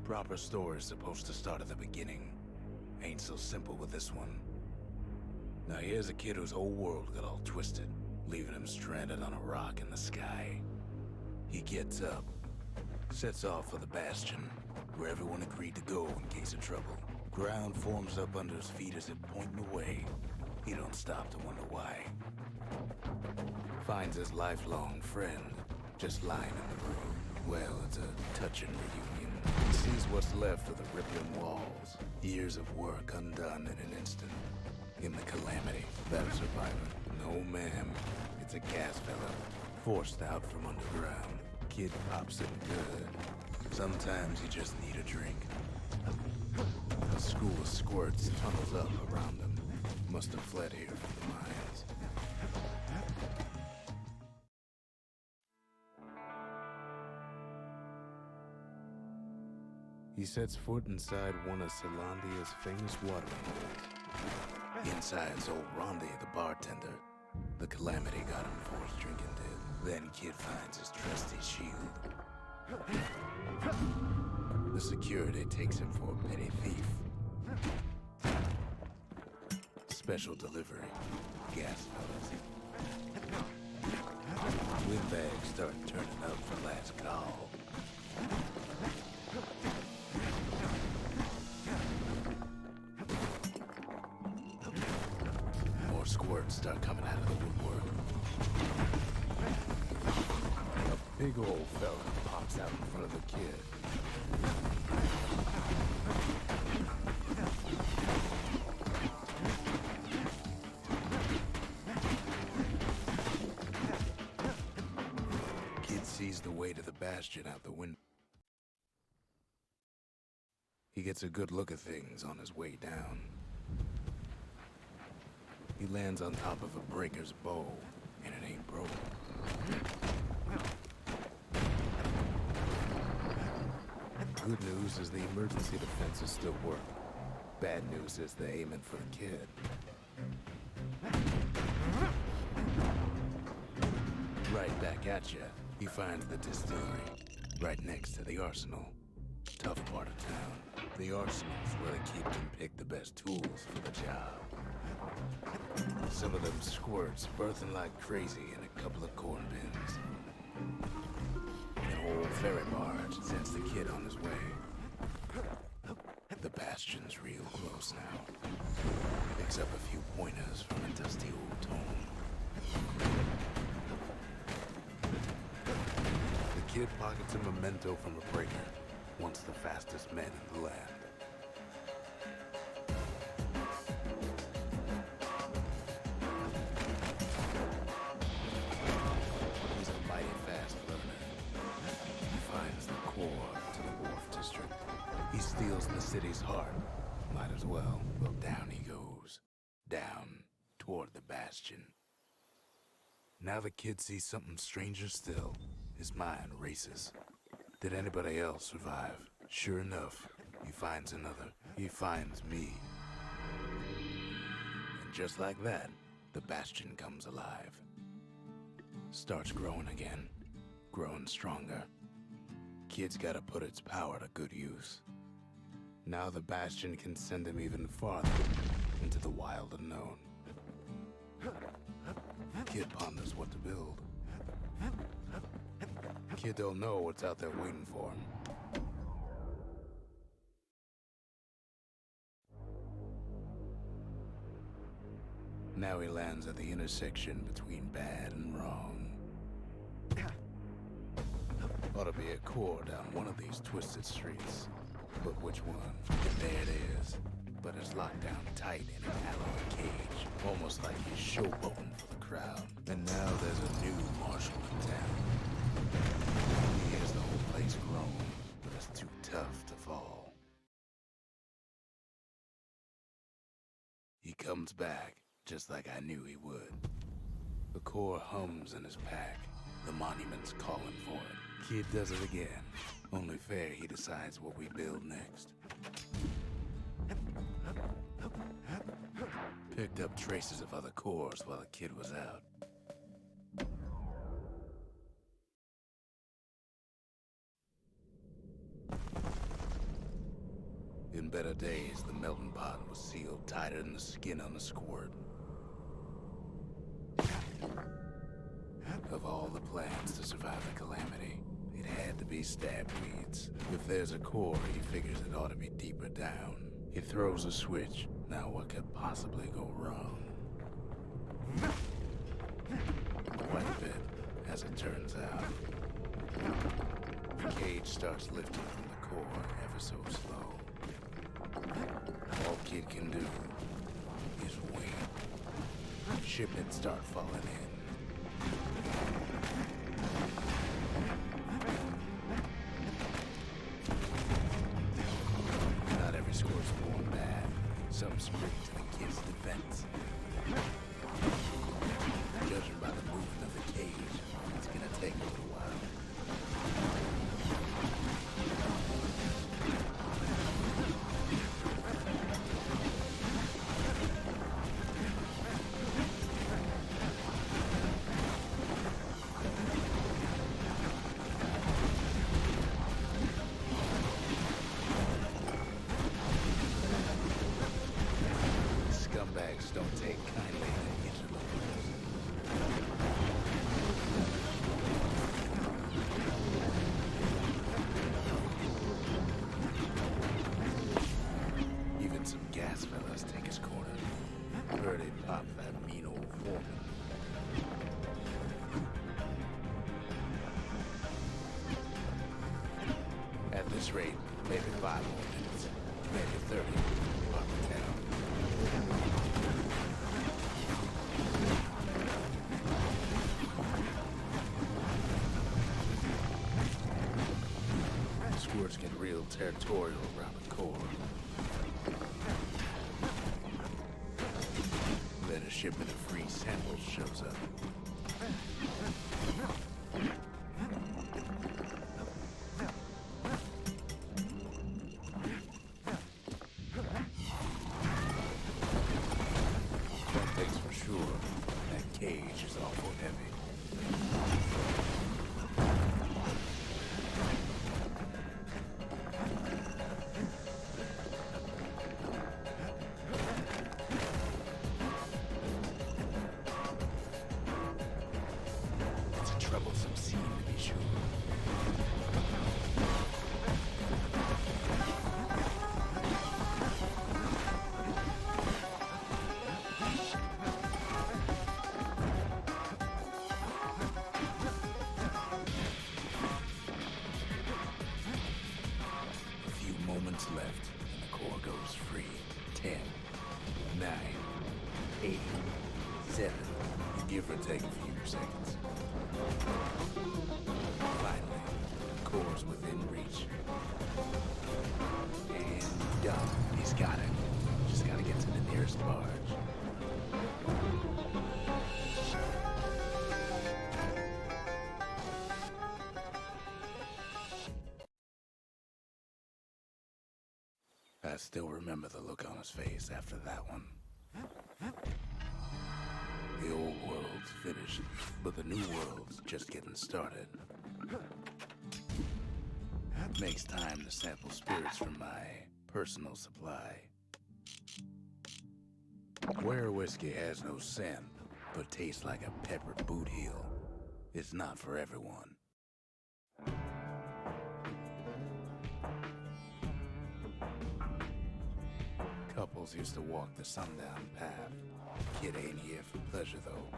Proper story's supposed to start at the beginning. Ain't so simple with this one. Now here's a kid whose whole world got all twisted, leaving him stranded on a rock in the sky. He gets up, sets off for the Bastion, where everyone agreed to go in case of trouble. Ground forms up under his feet as if pointing away. He don't stop to wonder why. Finds his lifelong friend, just lying in the road. Well, it's a touching reunion. He sees what's left of the rippling walls. Years of work undone in an instant. In the calamity, that survivor. No, ma'am. It's a gas fella, forced out from underground. Kid pops it good. Sometimes you just need a drink. A school of squirts tunnels up around him. Must have fled here from the mines. He sets foot inside one of Solandia's famous watering holes. Inside's old Rondi, the bartender. The calamity got him for his drinking did. Then Kid finds his trusty shield. The security takes him for a petty thief. Special delivery. Gas fellas. Windbags start turning up for last call. More squirts start coming out of the woodwork. A big old fella pops out in front of the kid. Kid sees the way to the Bastion out the window. He gets a good look at things on his way down. He lands on top of a breaker's bow, and it ain't broke. Good news is the emergency defenses still work. Bad news is they're aiming for the kid. Right back at you, he finds the distillery, right next to the arsenal. Tough part of town. The arsenal's where the kid can pick the best tools for the job. Some of them squirts birthing like crazy in a couple of corn bins. An old ferry barge sends the kid on his way. The Bastion's real close now. Picks up a few pointers from a dusty old tome. The kid pockets a memento from a breaker, once the fastest man in the land. He's a mighty fast learner. He finds the core to the wharf district. He steals the city's heart. Might as well. Well, down he goes. Down toward the Bastion. Now the kid sees something stranger still. His mind races. Did anybody else survive? Sure enough, he finds another. He finds me. And just like that, the Bastion comes alive. Starts growing again. Growing stronger. Kid's gotta put its power to good use. Now the Bastion can send him even farther into the wild unknown. Kid ponders what to build. Kid don't know what's out there waiting for him. Now he lands at the intersection between bad and wrong. Ought to be a core down one of these twisted streets. But which one? And there it is. But it's locked down tight in an alloy cage. Almost like he's showboating for the crowd. And now there's a new marshal in town. He has the whole place grown, but it's too tough to fall. He comes back, just like I knew he would. The core hums in his pack. The monument's calling for it. Kid does it again. Only fair he decides what we build next. Picked up traces of other cores while the kid was out. pod was sealed tighter than the skin on the squirt. Of all the plans to survive the calamity, it had to be stabweeds. If there's a core, he figures it ought to be deeper down. He throws a switch. Now what could possibly go wrong? Quite a bit, as it turns out. The cage starts lifting from the core ever so slow. All Kid can do is wait. Shipments start falling in. Not every score's born bad. Some spring to the kid's defense. Judging by the movement of the cage, it's gonna take a little while. Scumbags don't take kindly to interlopers. Even some gas fellas take his corner. Heard he popped that mean old foreman. At this rate, maybe 5 more minutes, maybe 30, hard to tell. Squirts get real territorial around the core. Then a shipment of free samples shows up. One thing's for sure, that cage is awful heavy. It's a troublesome scene to be sure. A few moments left, and the core goes free. 10, 9, 8, 7. Give or take a few seconds. Finally, the core's within reach. And done. He's got it. Just gotta get to the nearest barge. I still remember the look on his face after that one. The old world's finished, but the new world's just getting started. Makes time to sample spirits from my personal supply. Where whiskey has no scent, but tastes like a peppered boot heel, it's not for everyone. Couples used to walk the sundown path. Kid ain't here for pleasure, though.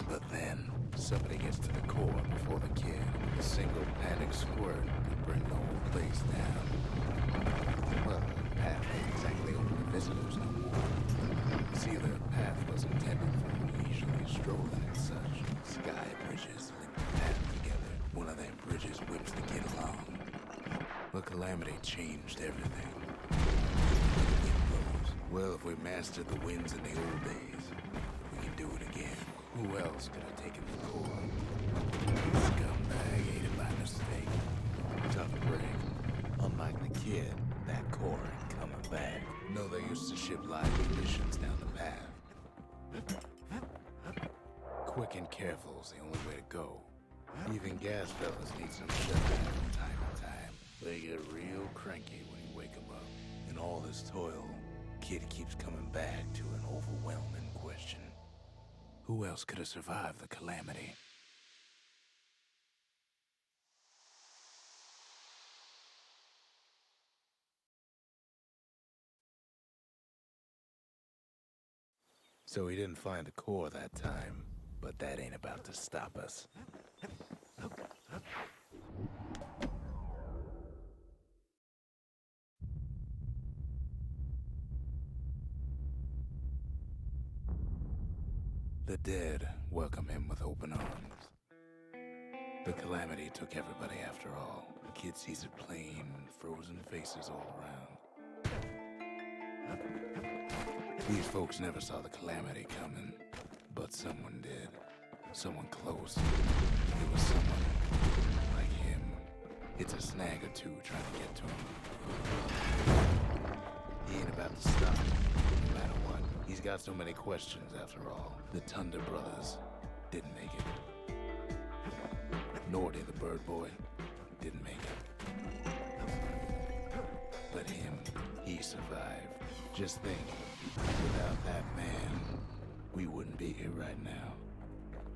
But then, somebody gets to the core before the kid. A single panic squirt could bring the whole place down. Well, the path ain't exactly open to visitors no more. See, the path was intended for leisurely strolling and such. Sky bridges link the path together. One of them bridges whips the kid along. The calamity changed everything. Well, if we mastered the winds in the old days, we can do it again. Who else could have taken the core? Scumbag ate it by mistake. Tough break. Unlike the kid, that core ain't coming back. No, they used to ship live munitions down the path. Quick and careful is the only way to go. Even gas fellas need some shutdown from time to time. They get real cranky when you wake them up. all this toil, Kid keeps coming back to an overwhelming question. Who else could have survived the calamity? So he didn't find a core that time, but that ain't about to stop us. The dead welcome him with open arms. The calamity took everybody after all. The kid sees it plain, frozen faces all around. These folks never saw the calamity coming, but someone did. Someone close. It was someone like him. It's a snag or two trying to get to him. He ain't about to stop, no matter what. He's got so many questions after all. The Thunder brothers didn't make it. Nor did the Bird Boy. Didn't make it. But him, he survived. Just think, without that man, we wouldn't be here right now.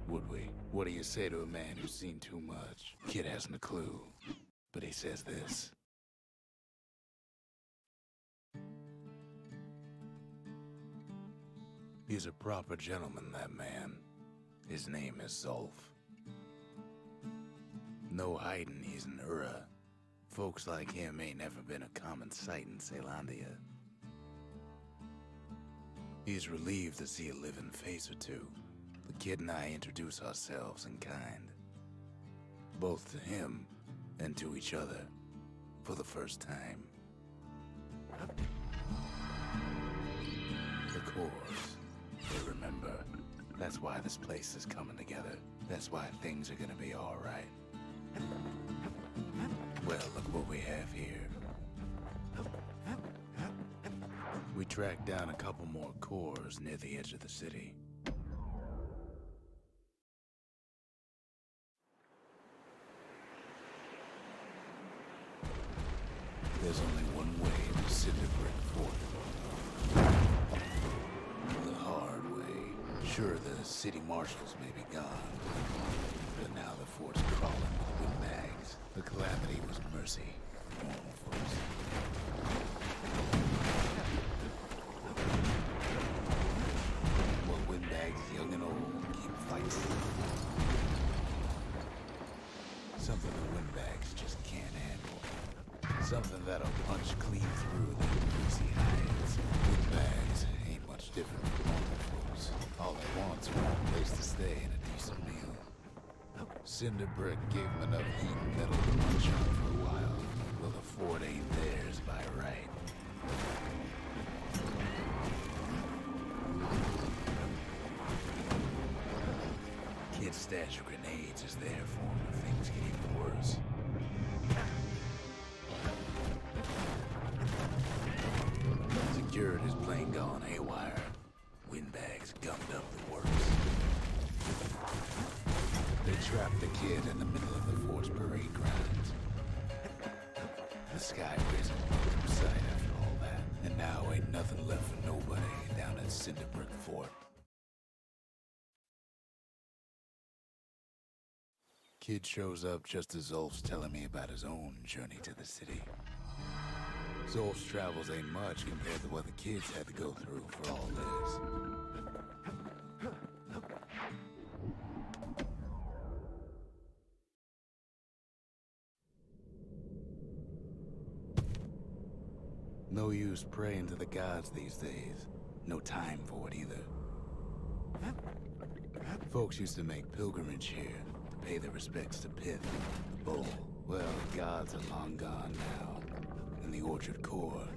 Would we? What do you say to a man who's seen too much? Kid hasn't a clue, but he says this. He's a proper gentleman, that man. His name is Zolf. No hiding he's an Ura. Folks like him ain't never been a common sight in Caelondia. He's relieved to see a living face or two. The kid and I introduce ourselves in kind. Both to him and to each other for the first time. The cores, they remember. That's why this place is coming together. That's why things are gonna be all right. Well, look what we have here. We tracked down a couple more cores near the edge of the city. There's only one way to Cinder Brick Fort. The hard way. Sure, the city marshals may be gone, but now the fort's crawling with windbags. The calamity was mercy. Normal folks. Well, windbags, young and old, keep fighting. Something the windbags just can't handle. Something that'll punch clean through their greasy hides. Windbags ain't much different from normal folks. All they want's a warm place to stay and a decent meal. Cinder Brick gave them enough heat and metal to munch on for a while. Well, the fort ain't theirs by right. Kid's stash of grenades is there for him if things get even worse. Security's plane gone haywire. Windbags gummed up the works. They trapped the kid in the middle of the fort's parade grounds. The skyways a welcome sight after all that. And now ain't nothing left for nobody down at Cinder Brick Fort. Kid shows up just as Zolf's telling me about his own journey to the city. Zolf's travels ain't much compared to what the kids had to go through for all this. No use praying to the gods these days. No time for it either. Folks used to make pilgrimage here to pay their respects to Pith, the bull. Well, the gods are long gone now. And the Orchard Core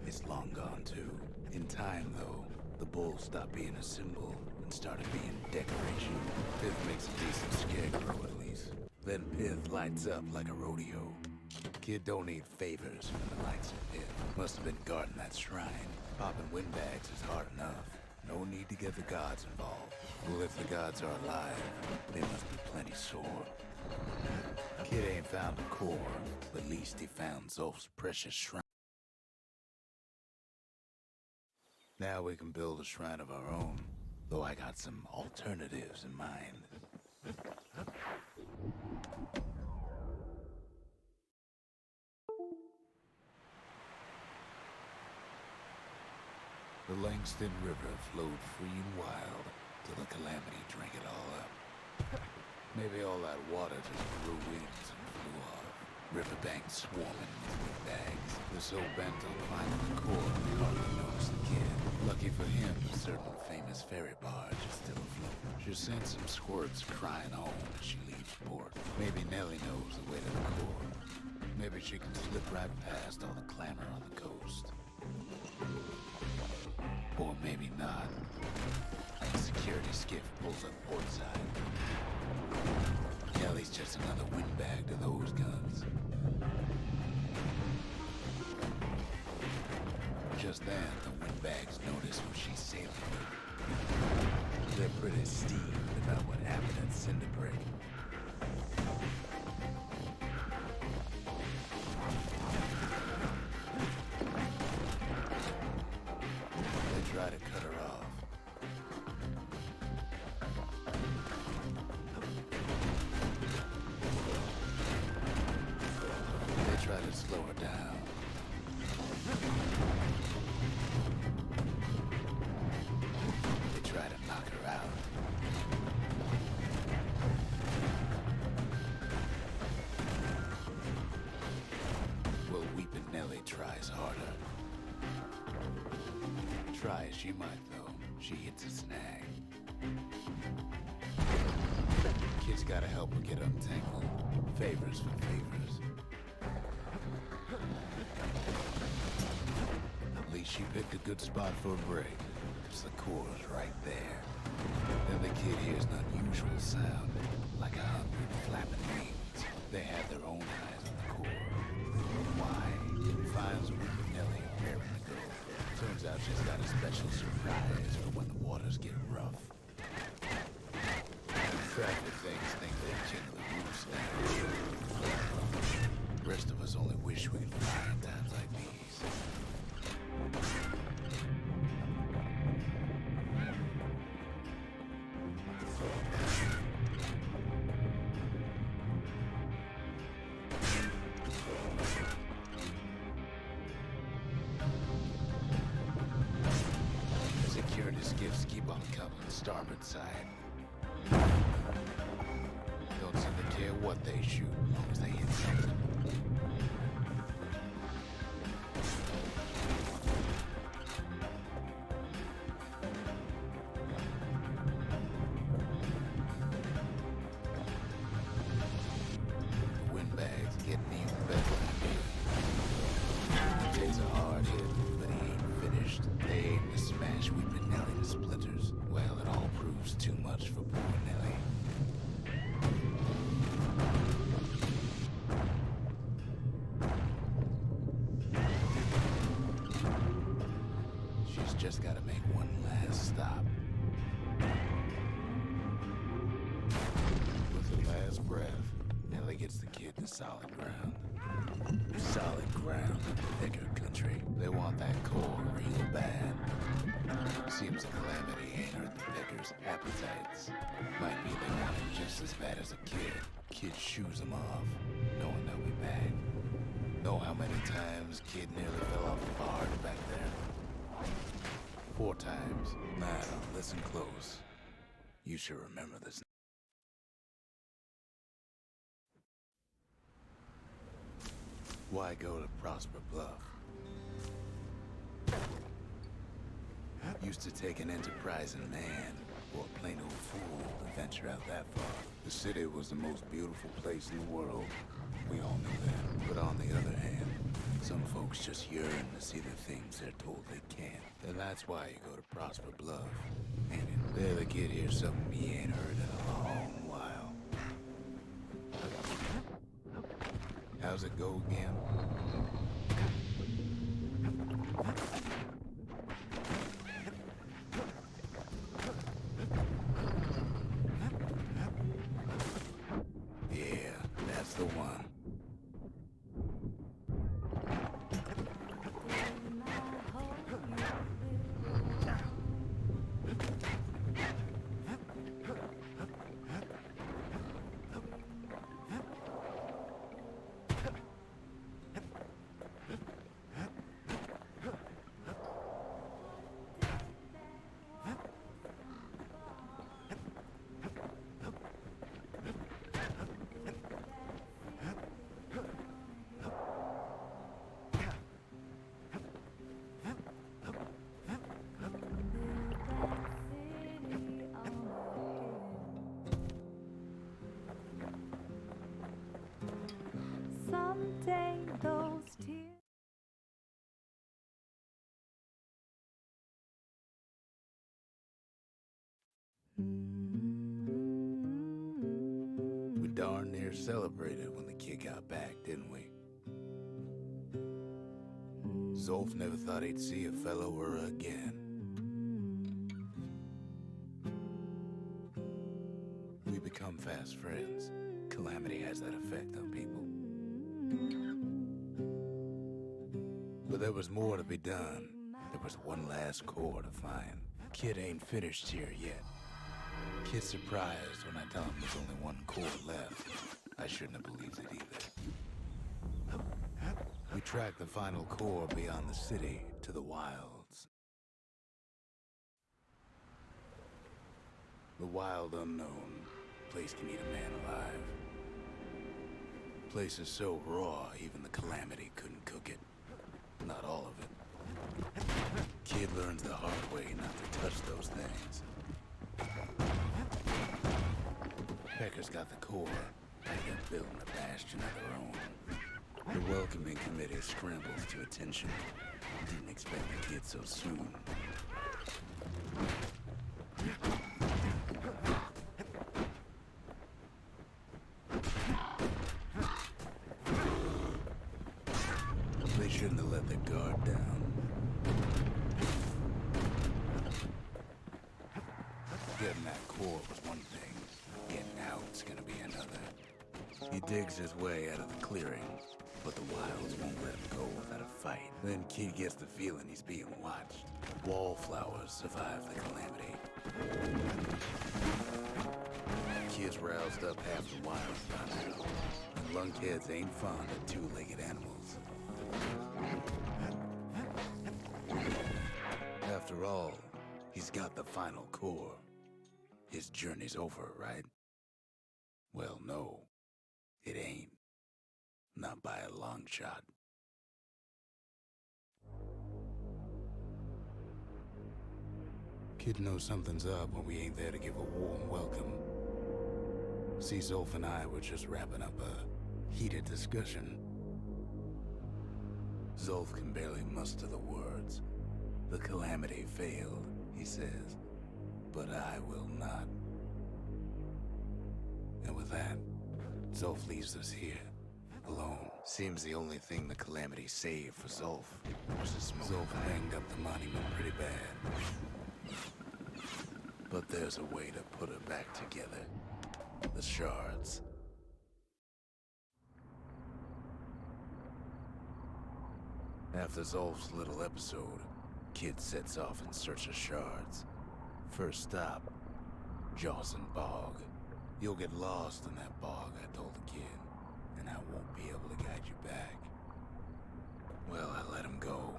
is long gone too. In time, though, the bull stopped being a symbol and started being decoration. Pith makes a decent scarecrow at least. Then Pith lights up like a rodeo. Kid don't need favors from the likes of Pith. Must have been guarding that shrine. Popping windbags is hard enough. No need to get the gods involved. Well, if the gods are alive, they must be plenty sore. Kid ain't found a core, but at least he found Zolf's precious shrine. Now we can build a shrine of our own, though I got some alternatives in mind. The Langston River flowed free and wild till the calamity drank it all up. Maybe all that water just grew wings and flew off. Riverbanks swarming with windbags. They're so bent on climbing the core they hardly notice the kid. Lucky for him, a certain famous ferry barge is still afloat. She sent some squirts crying home as she leaves port. Maybe Nellie knows the way to the core. Maybe she can slip right past all the clamor on the coast. Or maybe not. A security skiff pulls up portside. Nellie's just another windbag to those guns. Just then, the windbags notice who she's sailing with. They're pretty steamed about what happened at Cinderbreak. They try to cut her off. They try to slow her down. They try to knock her out. Well, Weepin' Nellie tries harder. Try as she might, though, she hits a snag. Kid's gotta help her get untangled. Favors for favors. At least she picked a good spot for a break, because the core's right there. Then the kid hears an unusual sound, like 100 flapping wings. They have their own eyes on the core. Why? Finds Weepin' Nellie preparing to go. Turns out she's got a special surprise for when the waters get rough. Traffic things think they're king of the roost now. The rest of us only wish we could fly in times like these. Security skiffs keep on coming starboard side. Don't seem to care what they shoot, as long as they hit something. The windbags getting even better than me. Jay's a hard hit, but he ain't finished. They aim to smash Weepin' Nellie to splinters. Well, it all proves too much for poor Nellie. She's just gotta make one last stop. With her last breath, Nellie gets the kid to solid ground. Solid ground in the thicker country. They want that core real bad. Seems the calamity ain't hurt the Vickers' appetites. Might be they want it just as bad as a kid. Kid shoos them off, knowing they'll be back. Know how many times kid nearly fell off the barge back there? 4 times. Now, listen close. You should remember this. Why go to Prosper Bluff? Used to take an enterprising man or a plain old fool to venture out that far. The city was the most beautiful place in the world. We all knew that. But on the other hand, some folks just yearn to see the things they're told they can't. And that's why you go to Prosper Bluff. And there the kid hears something he ain't heard in a long while. How's it go again? Yeah, that's the one. We darn near celebrated when the kid got back, didn't we? Zolf never thought he'd see a fellow her again. We become fast friends. Calamity has that effect on people. But there was more to be done. There was one last core to find. Kid ain't finished here yet. Kid's surprised when I tell him there's only one core left. I shouldn't have believed it either. We tracked the final core beyond the city to the wilds. The wild unknown. Place can eat a man alive. Place is so raw, even the Calamity couldn't cook it. Not all of it. Kid learns the hard way not to touch those things. Pecker's got the core. They're building a Bastion of their own. The welcoming committee scrambles to attention. Didn't expect the kid so soon. They shouldn't have let their guard down. Getting that core was one thing. Getting out's gonna be another. He digs his way out of the clearing, but the wilds won't let him go without a fight. Then Kid gets the feeling he's being watched. Wallflowers survive the Calamity. Kid's roused up half the wilds by now. And lunkheads ain't fond of two-legged animals. After all, he's got the final core. His journey's over, right? Well, no, it ain't. Not by a long shot. Kid knows something's up when we ain't there to give a warm welcome. See, Zolf and I were just wrapping up a heated discussion. Zolf can barely muster the words. The Calamity failed, he says, but I will not. And with that, Zolf leaves us here, alone. Seems the only thing the Calamity saved for Zolf was the smoke. Zolf banged up the monument pretty bad. But there's a way to put her back together. The shards. After Zolf's little episode, Kid sets off in search of shards. First stop, Jawson Bog. You'll get lost in that bog, I told the kid, and I won't be able to guide you back. Well, I let him go.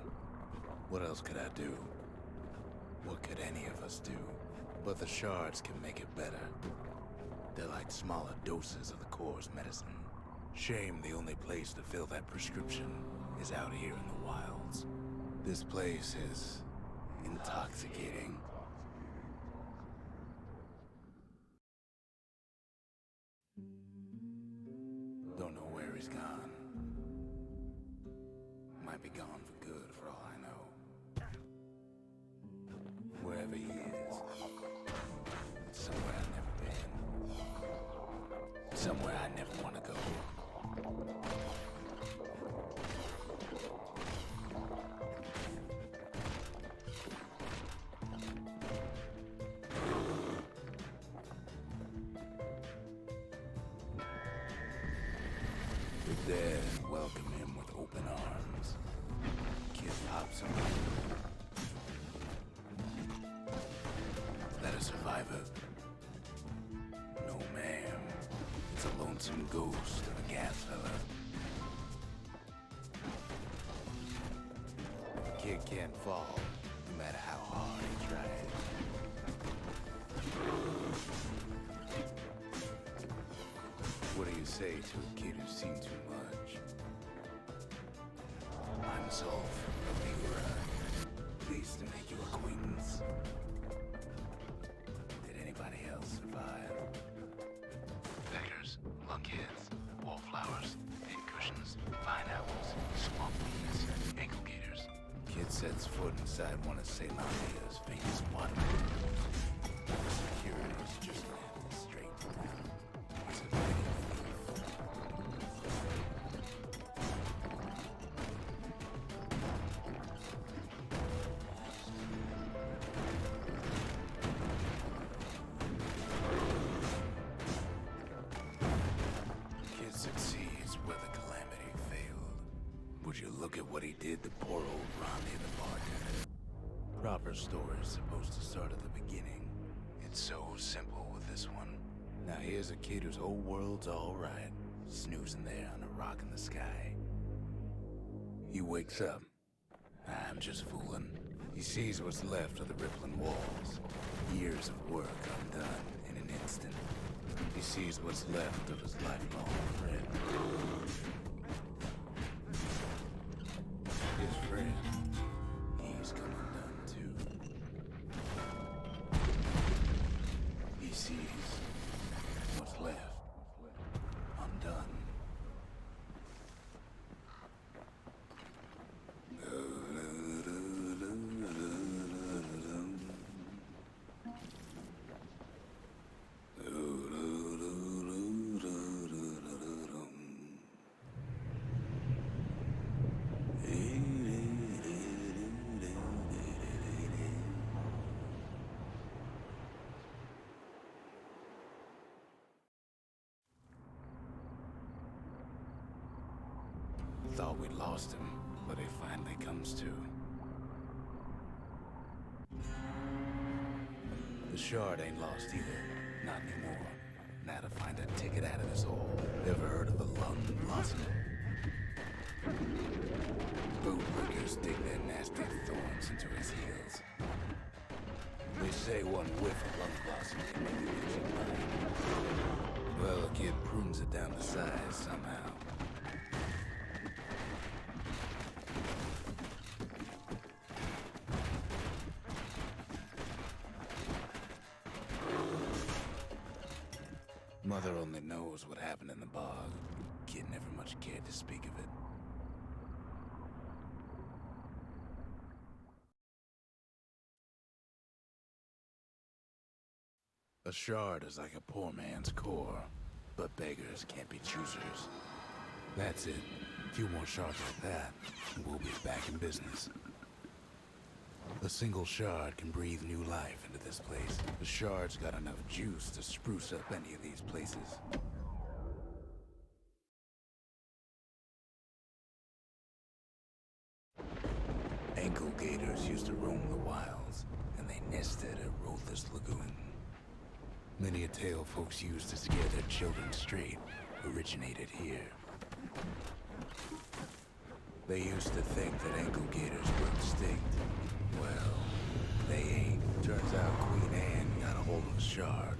What else could I do? What could any of us do? But the shards can make it better. They're like smaller doses of the core's medicine. Shame the only place to fill that prescription is out here in the wilds. This place is intoxicating. Don't know where he's gone. Might be gone for good for all I know. Wherever he is, it's somewhere I've never been. Somewhere I never want to go. The dead welcome him with open arms. Kid pops him. Is that a survivor? No, ma'am. It's a lonesome ghost of a gas fella. Kid can't fall, no matter how hard he tries. What do you say to a kid who's seen too much? I'm Zolf, pleased to make your acquaintance. Did anybody else survive? Beggars, lunkheads, wallflowers, pincushions, vine apples, swamp bees, ankle gators. Kid sets foot inside one of Ceylonia's famous watermelons. Security Look at what he did to poor old Ronnie the bartender. Proper story's supposed to start at the beginning. It's so simple with this one. Now here's a kid whose whole world's alright, snoozing there on a rock in the sky. He wakes up. I'm just fooling. He sees what's left of the rippling walls. Years of work undone in an instant. He sees what's left of his lifelong friend. His friend, he's come undone too. He sees what's left undone. Thought we'd lost him, but he finally comes to. The Shard ain't lost either. Not anymore. Now to find a ticket out of this hole. Ever heard of the lung blossom? Bootlickers dig their nasty thorns into his heels. They say one whiff of lung blossom can make you lose your mind. Well, the kid prunes it down to size somehow. Mother only knows what happened in the bog. Kid never much cared to speak of it. A shard is like a poor man's core, but beggars can't be choosers. That's it. A few more shards like that, and we'll be back in business. A single shard can breathe new life into this place. The shard's got enough juice to spruce up any of these places. Ankle gators used to roam the wilds, and they nested at Rotha's Lagoon. Many a tale folks used to scare their children straight originated here. They used to think that ankle gators were extinct. Well, they ain't. Turns out Queen Anne got a hold of the shard.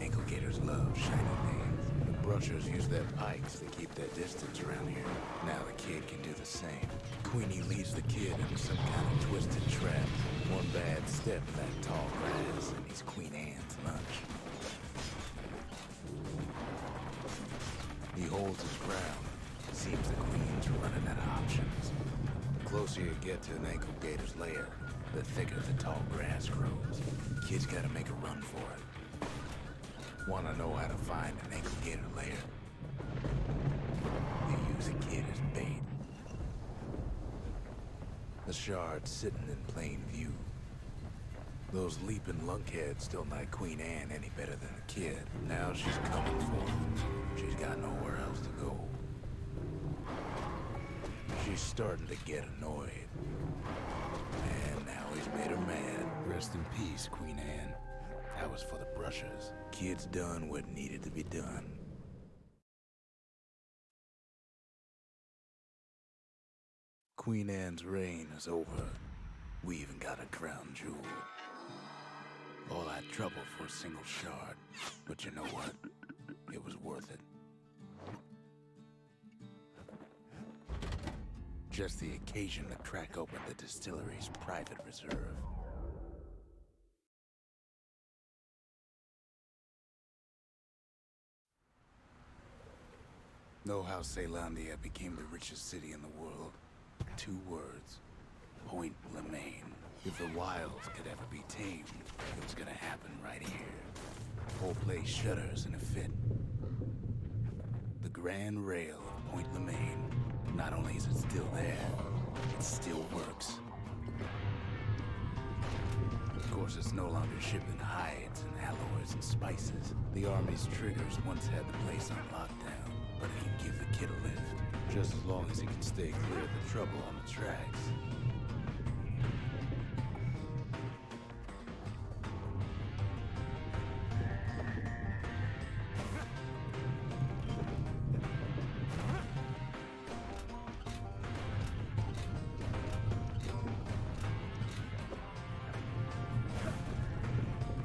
Ankle gators love shiny things. The brushers use their pikes to keep their distance around here. Now the kid can do the same. Queenie leads the kid into some kind of twisted trap. One bad step in that tall grass, and he's Queen Anne's lunch. He holds his ground. Seems the queen's running out of options. The closer you get to an ankle gator's lair, the thicker the tall grass grows. Kids gotta make a run for it. Wanna know how to find an ankle gator lair? You use a kid as bait. The shard's sitting in plain view. Those leaping lunkheads don't like Queen Anne any better than the kid. Now she's coming for him. She's got nowhere else to go. She's starting to get annoyed. And now he's made her mad. Rest in peace, Queen Anne. That was for the brushers. Kid's done what needed to be done. Queen Anne's reign is over. We even got a crown jewel. All that trouble for a single shard. But you know what? It was worth it. Just the occasion to crack open the distillery's private reserve. Know how Caelondia became the richest city in the world? 2 words. Point Lemaine. If the wilds could ever be tamed, it was gonna happen right here. Whole place shudders in a fit. The Grand Rail of Point Lemaine. Not only is it still there, it still works. Of course, it's no longer shipping hides and alloys and spices. The Army's triggers once had the place on lockdown, but it can give the kid a lift. Just as long as he can stay clear of the trouble on the tracks.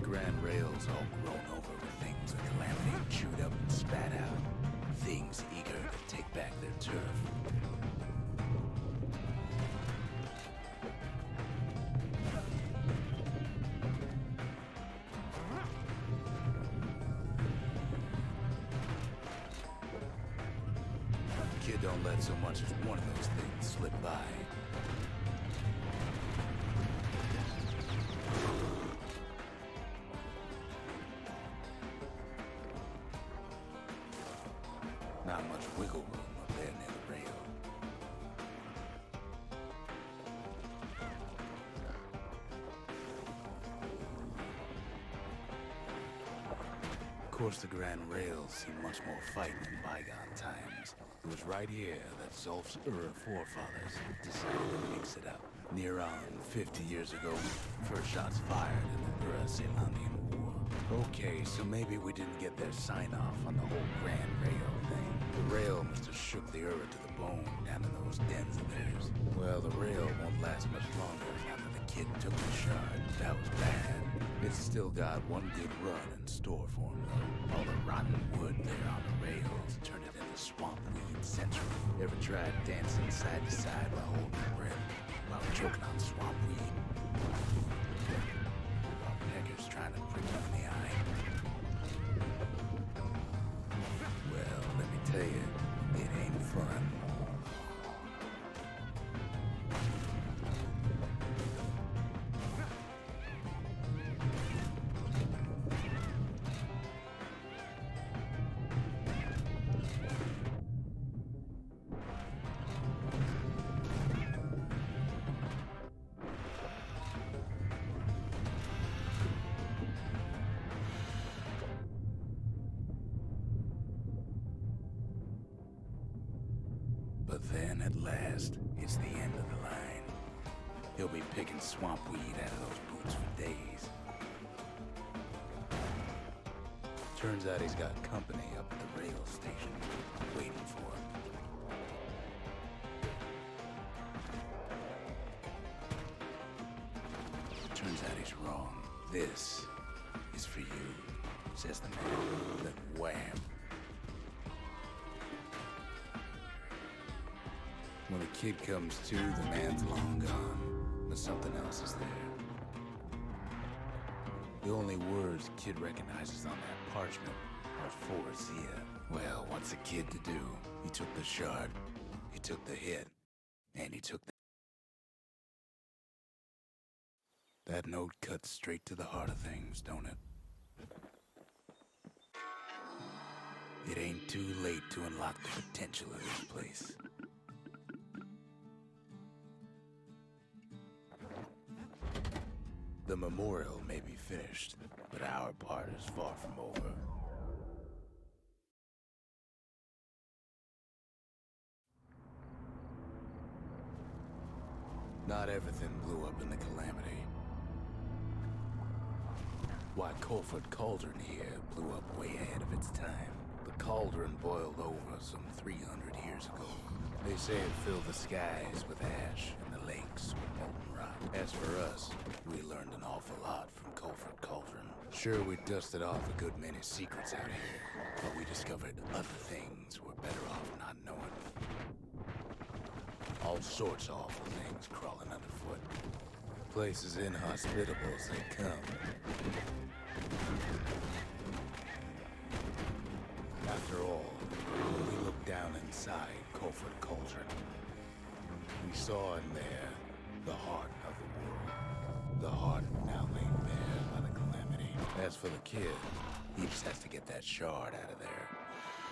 Grand Rail's all grown over with things the Calamity chewed up and spat out. Things eager to take back their turf. Kid don't let so much as one of those things slip by. Not much wiggle room up there near the rail. Of course, the Grand Rail seemed much more fighting in bygone times. It was right here that Zolf's forefathers decided to mix it up. Near on 50 years ago, first shots fired in the Ceylonian War. Okay, so maybe we didn't get their sign-off on the whole Grand Rail thing. The rail must have shook the Ura to the bone down in those dens of theirs. Well, the rail won't last much longer now that the kid took the shard. That was bad. It's still got one good run in store for him, though. All the rotten wood there on the rails turned it into swamp weed central. Ever tried dancing side to side while holding your breath, while choking on swamp weed? While peckers trying to prick you in the eye? Well, let me tell you, it ain't fun. But then, at last, it's the end of the line. He'll be picking swamp weed out of those boots for days. Turns out he's got company up at the rail station, waiting for him. Turns out he's wrong. This is for you, says the man. Then wham. When the kid comes to, the man's long gone, but something else is there. The only words kid recognizes on that parchment are for Zia. Well, what's a kid to do? He took the shard, he took the hit, and he took the... That note cuts straight to the heart of things, don't it? It ain't too late to unlock the potential of this place. The memorial may be finished, but our part is far from over. Not everything blew up in the Calamity. Why, Colford Cauldron here blew up way ahead of its time. The cauldron boiled over some 300 years ago. They say it filled the skies with ash and the lakes with molten rock. As for us, we learned an awful lot from Colford Cauldron. Sure, we dusted off a good many secrets out here, but we discovered other things we're better off not knowing. All sorts of awful things crawling underfoot. Places inhospitable as they come. After all, when we looked down inside Colford Cauldron, we saw in there the heart of the world. The heart now laid bare by the Calamity. As for the kid, he just has to get that shard out of there.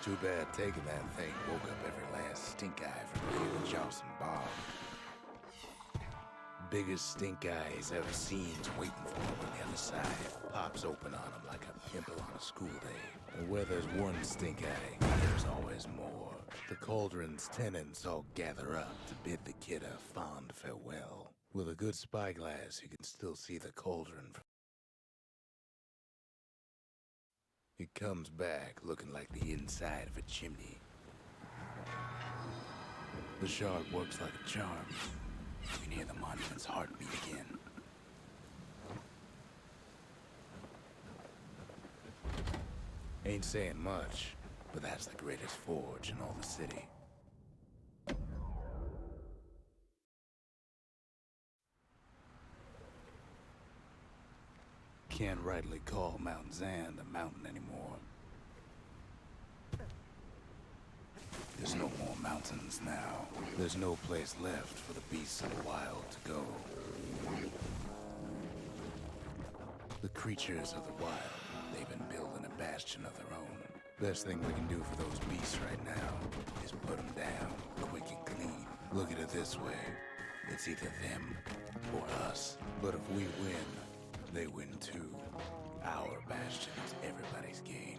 Too bad taking that thing woke up every last stink eye from here in Johnson Bar. Biggest stink eye he's ever seen's waiting for him on the other side. Pops open on him like a pimple on a school day. And where there's one stink eye, there's always more. The cauldron's tenants all gather up to bid the kid a fond farewell. With a good spyglass, you can still see the cauldron. It comes back looking like the inside of a chimney. The shard works like a charm. You can hear the monument's heartbeat again. Ain't saying much, but that's the greatest forge in all the city. Can't rightly call Mount Zand a mountain anymore. There's no more mountains now. There's no place left for the beasts of the wild to go. The creatures of the wild, they've been building a bastion of their own. Best thing we can do for those beasts right now is put them down, quick and clean. Look at it this way. It's either them or us. But if we win, they win too. Our bastion is everybody's gain.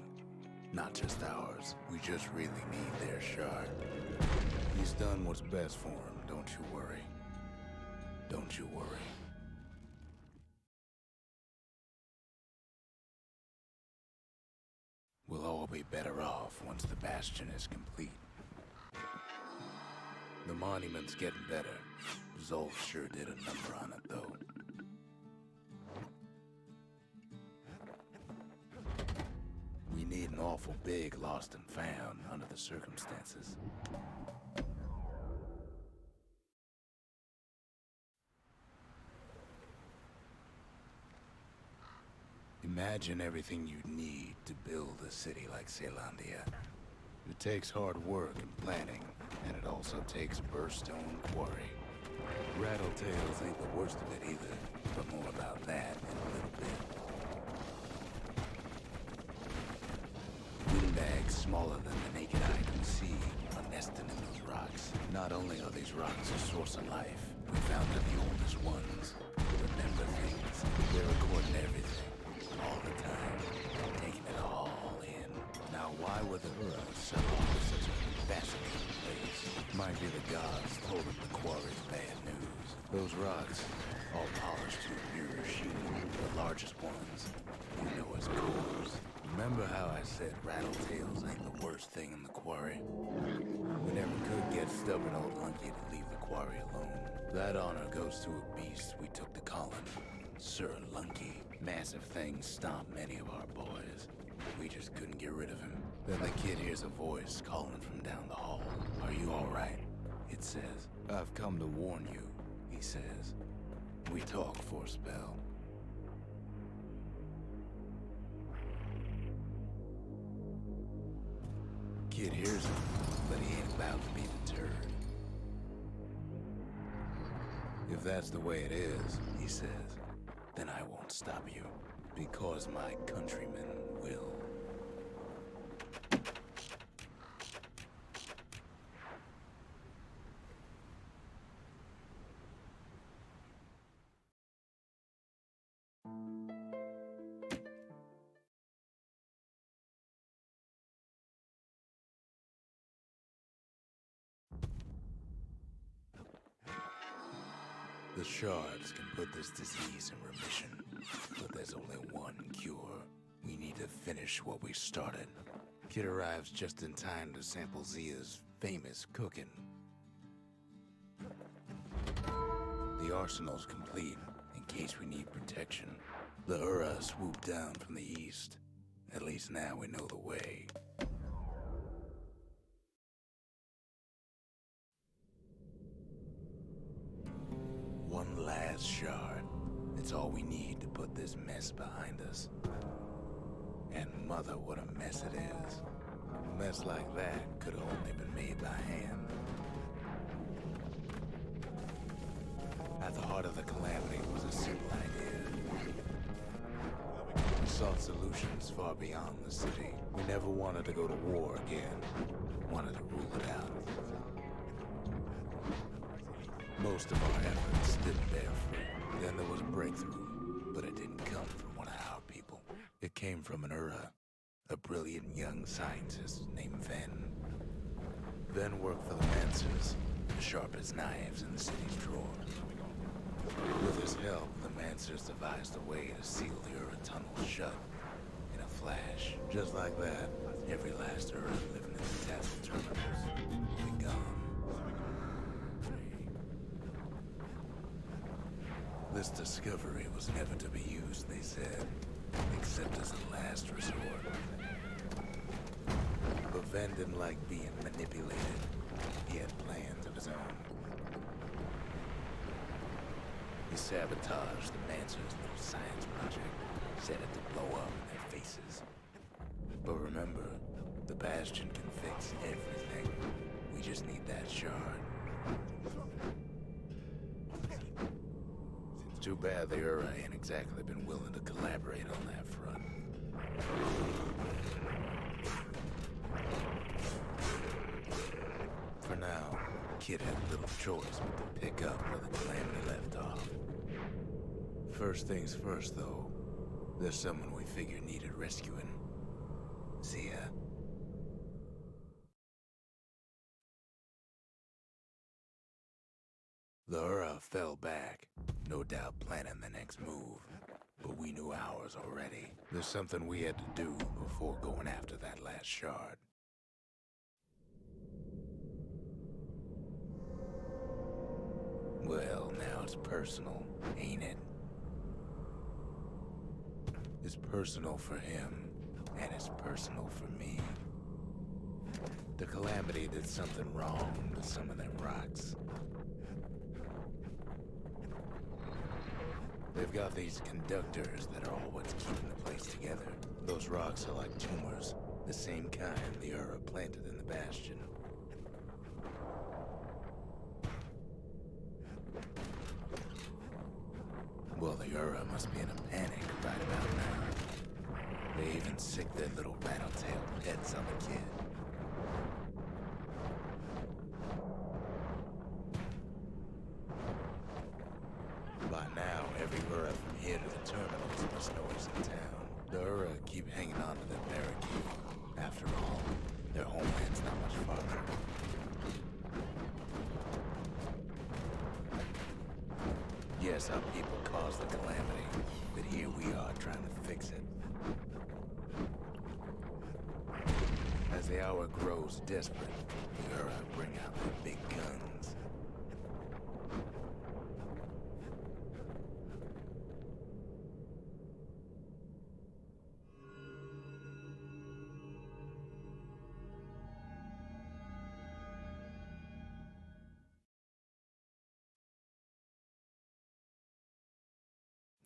Not just ours. We just really need their shard. He's done what's best for him, don't you worry. Don't you worry. We'll all be better off once the bastion is complete. The monument's getting better. Zolf sure did a number on it, though. We need an awful big lost and found under the circumstances. Imagine everything you'd need to build a city like Caelondia. It takes hard work and planning, and it also takes a burstone quarry. Rattletails ain't the worst of it either, but more about that in a little bit. Windbags smaller than the naked eye can see are nested in those rocks. Not only are these rocks a source of life, we found they're the oldest ones. Remember things. They're recording everything, all the time, taking it all in. Now, why were the Huras set off to such a fascinating place? Might be the gods told them the quarry's bad news. Those rocks, all polished to a pure sheen, the largest ones, you know as cores. Remember how I said rattletails ain't the worst thing in the quarry? We never could get stubborn old Lunky to leave the quarry alone. That honor goes to a beast we took to Colin, Sir Lunky. Massive things stomped many of our boys. We just couldn't get rid of him. Then the kid hears a voice calling from down the hall. Are you all right? It says. I've come to warn you, he says. We talk for a spell. Kid hears him, but he ain't about to be deterred. If that's the way it is, he says, then I won't stop you, because my countrymen will. The shards can put this disease in remission, but there's only one cure. We need to finish what we started. Kid arrives just in time to sample Zia's famous cooking. The arsenal's complete, in case we need protection. The Ura swooped down from the east. At least now we know the way. One last shard. It's all we need to put this mess behind us. And mother, what a mess it is. A mess like that could have only been made by hand. At the heart of the calamity was a simple idea. We sought solutions far beyond the city. We never wanted to go to war again. Wanted to rule it out. Most of our efforts didn't bear fruit. Then there was a breakthrough, but it didn't come from one of our people. It came from an Ura, a brilliant young scientist named Ven. Ven worked for the Mancers, the sharpest knives in the city's drawers. With his help, the Mancers devised a way to seal the Ura tunnel shut in a flash. Just like that, every last Ura living in the Tassel terminals will be gone. This discovery was never to be used, they said, except as a last resort. But Ven didn't like being manipulated. He had plans of his own. He sabotaged the Mancer's little science project, set it to blow up in their faces. But remember, the Bastion can fix everything. We just need that shard. Too bad the Ura ain't exactly been willing to collaborate on that front. For now, Kid had little choice but to pick up where the Calamity left off. First things first, though, there's someone we figured needed rescuing. Zia. The Ura fell back, no doubt planning the next move, but we knew ours already. There's something we had to do before going after that last shard. Well, now it's personal, ain't it? It's personal for him, and it's personal for me. The Calamity did something wrong with some of them rocks. They've got these conductors that are all what's keeping the place together. Those rocks are like tumors, the same kind the Ura planted in the Bastion. Well, the Ura must be in a panic right about now. They even sick their little rattle-tailed pets on the kid. By now, every Ura from here to the terminals must know it's in town. The Ura keep hanging on to their barricade. After all, their homeland's not much farther. Yes, our people caused the Calamity, but here we are trying to fix it. As the hour grows desperate, the Ura bring out their big guns.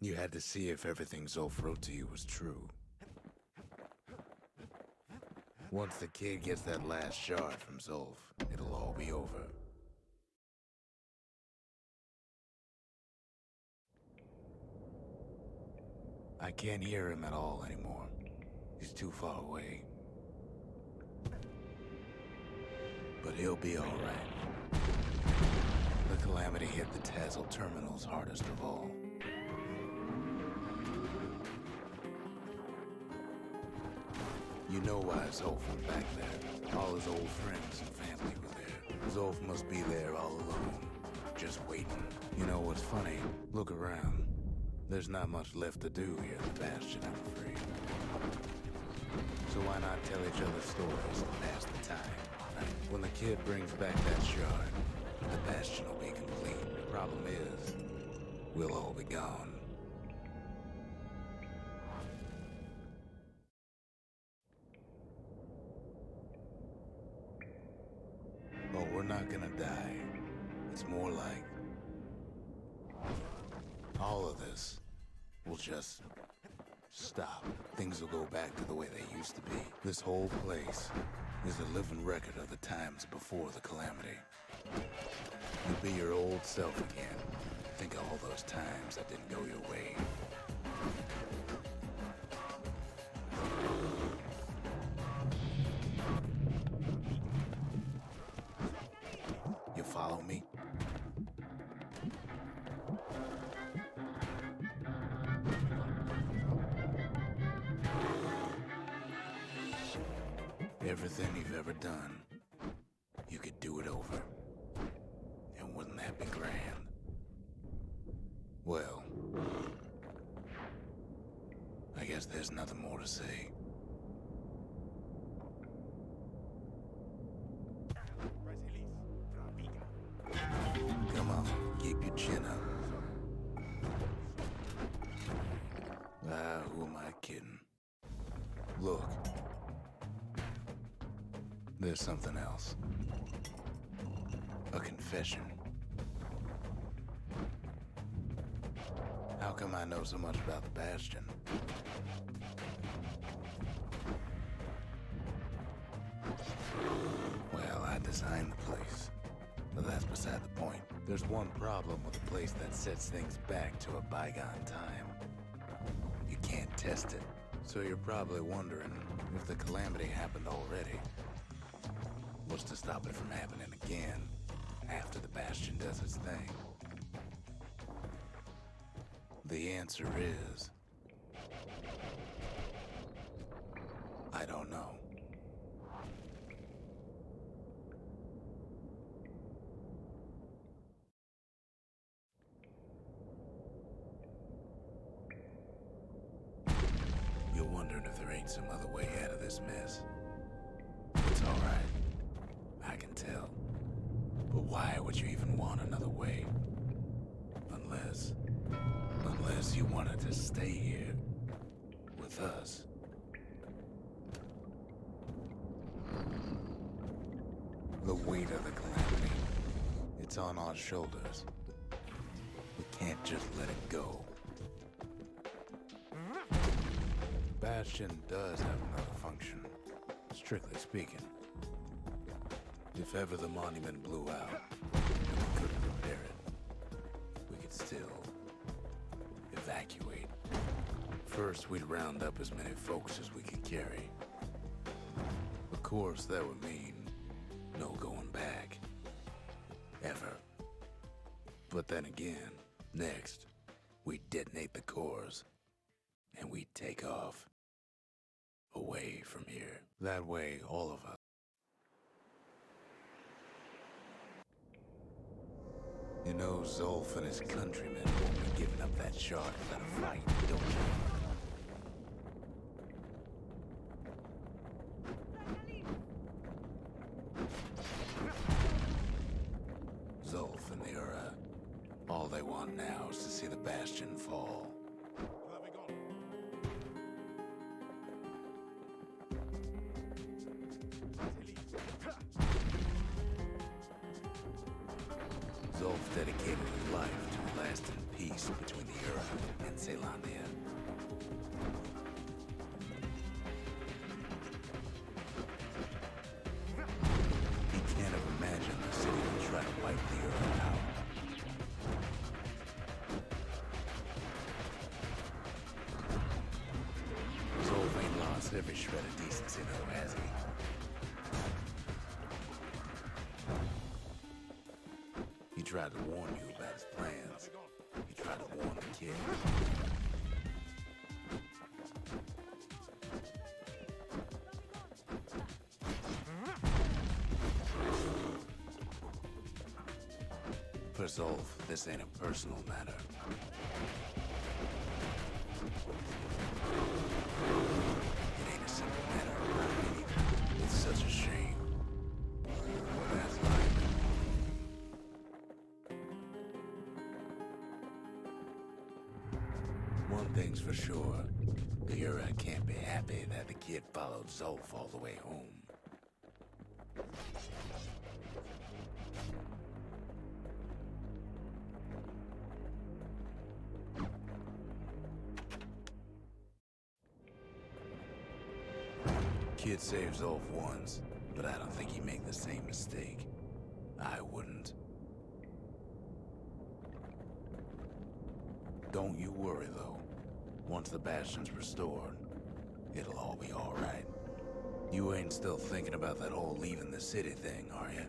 You had to see if everything Zulf wrote to you was true. Once the kid gets that last shard from Zulf, it'll all be over. I can't hear him at all anymore. He's too far away. But he'll be all right. The Calamity hit the Tassel terminals hardest of all. You know why Zulf went back there. All his old friends and family were there. Zulf must be there all alone, just waiting. You know what's funny? Look around. There's not much left to do here in the Bastion, I'm afraid. So why not tell each other stories to pass the time? When the kid brings back that shard, the Bastion will be complete. The problem is, we'll all be gone. Oh, we're not gonna die. It's more like all of this will just stop. Things will go back to the way they used to be. This whole place is a living record of the times before the Calamity. You'll be your old self again. Think of all those times that didn't go your way. You follow me? Everything you've ever done, you could do it over. And wouldn't that be grand? Well, I guess there's nothing more to say. Come on, keep your chin up. Who am I kidding? Look. There's something else. A confession. How come I know so much about the Bastion? Well, I designed the place. But that's beside the point. There's one problem with a place that sets things back to a bygone time. You can't test it. So you're probably wondering if the calamity happened already. What's to stop it from happening again after the Bastion does its thing? The answer is... I don't know. You're wondering if there ain't some other way out of this mess. It's all right. I can tell. But why would you even want another way? Unless you wanted to stay here with us. The weight of the calamity, it's on our shoulders. We can't just let it go. Bastion does have another function, strictly speaking. If ever the monument blew out, and we couldn't repair it, we could still evacuate. First, we'd round up as many folks as we could carry. Of course, that would mean no going back. Ever. But then again, next, we detonate the cores, and we take off. Away from here. That way, all of us. You know, Zolf and his countrymen won't be giving up that shard without a fight, don't you? Zolf and the Ura, all they want now is to see the Bastion fall. Zolf dedicated his life to lasting peace between the Ura and Caelondia. He can't have imagined the city would try to wipe the Ura out. Zolf ain't lost every shred of decency though, has he? He tried to warn you about his plans. He tried to warn the kid. For Zolf, this ain't a personal matter. It ain't a simple matter of pride. It's such a shame. But that's life. One thing's for sure, the Ura can't be happy that the kid followed Zolf all the way home. Kid saved Zolf once, but I don't think he'd make the same mistake. I wouldn't. Don't you worry, though. Once the Bastion's restored, it'll all be all right. You ain't still thinking about that whole leaving the city thing, are you?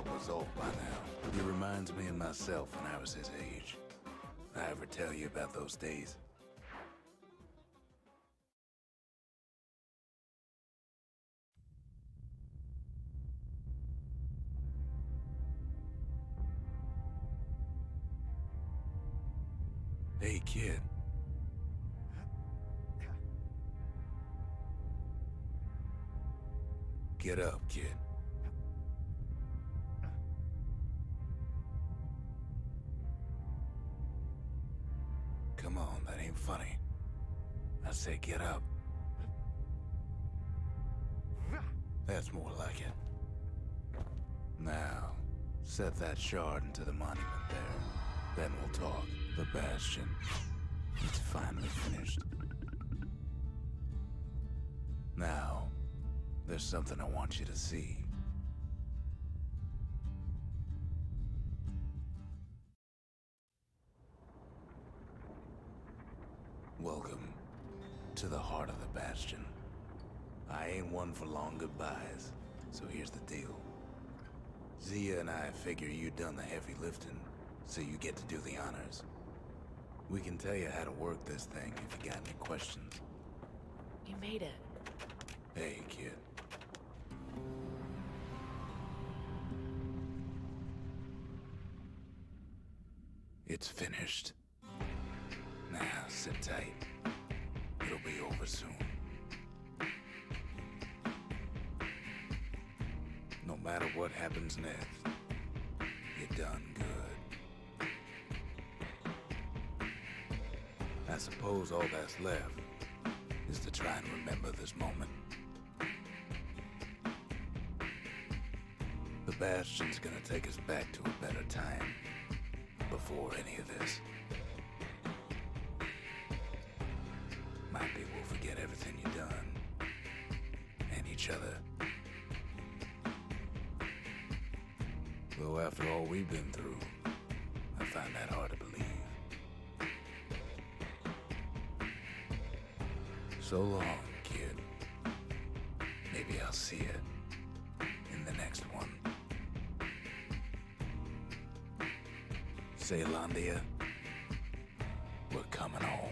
belt was off by now. He reminds me of myself when I was his age. I ever tell you about those days? Hey, kid. Get up, kid. Come on, that ain't funny. I say get up. That's more like it. Now, set that shard into the monument there. Then we'll talk. The Bastion. It's finally finished. Now, there's something I want you to see. Welcome to the heart of the Bastion. I ain't one for long goodbyes, so here's the deal. Zia and I figure you done the heavy lifting, so you get to do the honors. We can tell you how to work this thing if you got any questions. You made it. Hey, kid. It's finished. Now, sit tight. It'll be over soon. No matter what happens next, you're done good. I suppose all that's left is to try and remember this moment. The Bastion's gonna take us back to a better time before any of this. Might be we'll forget everything you've done and each other. Though after all we've been through, I find that hard to believe. So long, kid. Maybe I'll see you in the next one. Say, Landia, we're coming home.